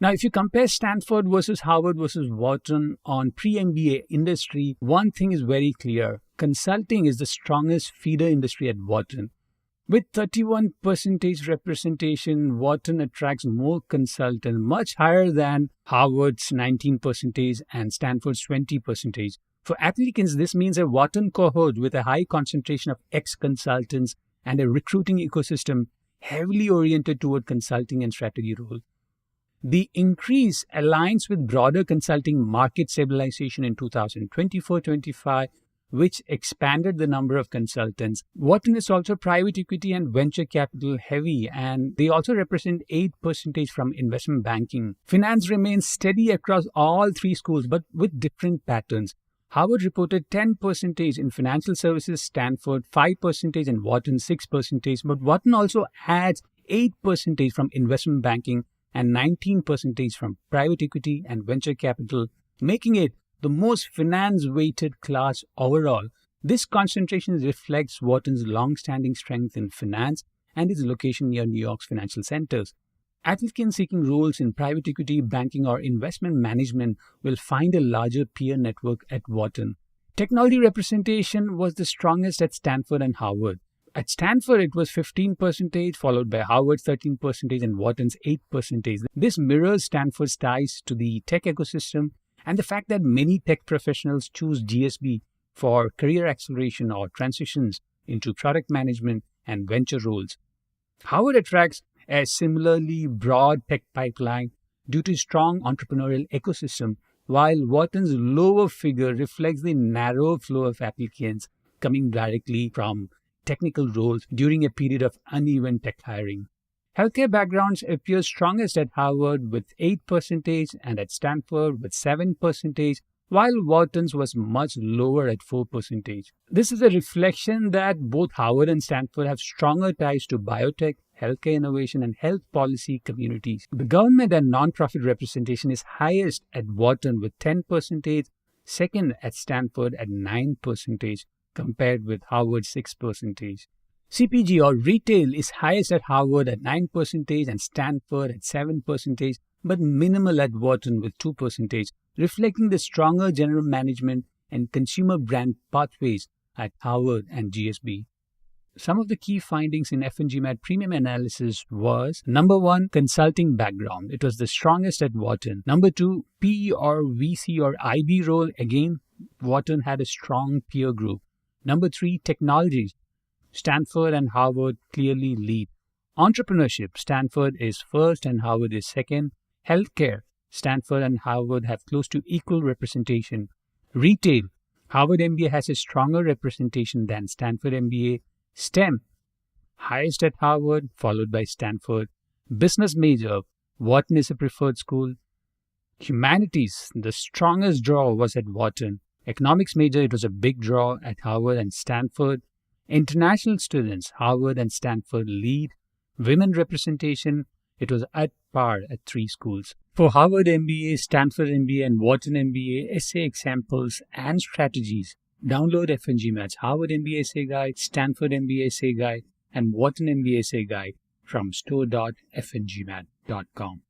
Now, if you compare Stanford versus Harvard versus Wharton on pre-MBA industry, one thing is very clear. Consulting is the strongest feeder industry at Wharton. With 31% representation, Wharton attracts more consultants, much higher than Harvard's 19% and Stanford's 20%. For applicants, this means a Wharton cohort with a high concentration of ex-consultants and a recruiting ecosystem heavily oriented toward consulting and strategy roles. The increase aligns with broader consulting market stabilization in 2024-25, which expanded the number of consultants. Wharton is also private equity and venture capital heavy, and they also represent 8% from investment banking. Finance remains steady across all three schools, but with different patterns. Harvard reported 10% in financial services, Stanford 5%, and Wharton 6%. But Wharton also adds 8% from investment banking and 19% from private equity and venture capital, making it the most finance-weighted class overall. This concentration reflects Wharton's long-standing strength in finance and its location near New York's financial centers. Applicants seeking roles in private equity, banking, or investment management will find a larger peer network at Wharton. Technology representation was the strongest at Stanford and Harvard. At Stanford, it was 15%, followed by Harvard's 13% and Wharton's 8%. This mirrors Stanford's ties to the tech ecosystem and the fact that many tech professionals choose GSB for career acceleration or transitions into product management and venture roles. Harvard attracts a similarly broad tech pipeline due to strong entrepreneurial ecosystem, while Wharton's lower figure reflects the narrow flow of applicants coming directly from technical roles during a period of uneven tech hiring. Healthcare backgrounds appear strongest at Harvard with 8% and at Stanford with 7%, while Wharton's was much lower at 4%. This is a reflection that both Harvard and Stanford have stronger ties to biotech, healthcare innovation, and health policy communities. The government and nonprofit representation is highest at Wharton with 10%, second at Stanford at 9%, compared with Harvard's 6%. CPG or retail is highest at Harvard at 9% and Stanford at 7%, but minimal at Wharton with 2%, reflecting the stronger general management and consumer brand pathways at Harvard and GSB. Some of the key findings in F&GMAT premium analysis was, number 1, consulting background. It was the strongest at Wharton. Number 2, PE or VC or IB role. Again, Wharton had a strong peer group. Number 3, technology. Stanford and Harvard clearly lead. Entrepreneurship. Stanford is first and Harvard is second. Healthcare. Stanford and Harvard have close to equal representation. Retail. Harvard MBA has a stronger representation than Stanford MBA. STEM. Highest at Harvard, followed by Stanford. Business major. Wharton is a preferred school. Humanities. The strongest draw was at Wharton. Economics major, it was a big draw at Harvard and Stanford. International students, Harvard and Stanford lead. Women representation, it was at par at 3 schools. For Harvard MBA, Stanford MBA, and Wharton MBA, essay examples and strategies, download F&GMAT's Harvard MBA Essay Guide, Stanford MBA Essay Guide, and Wharton MBA Essay Guide from store.fngmat.com.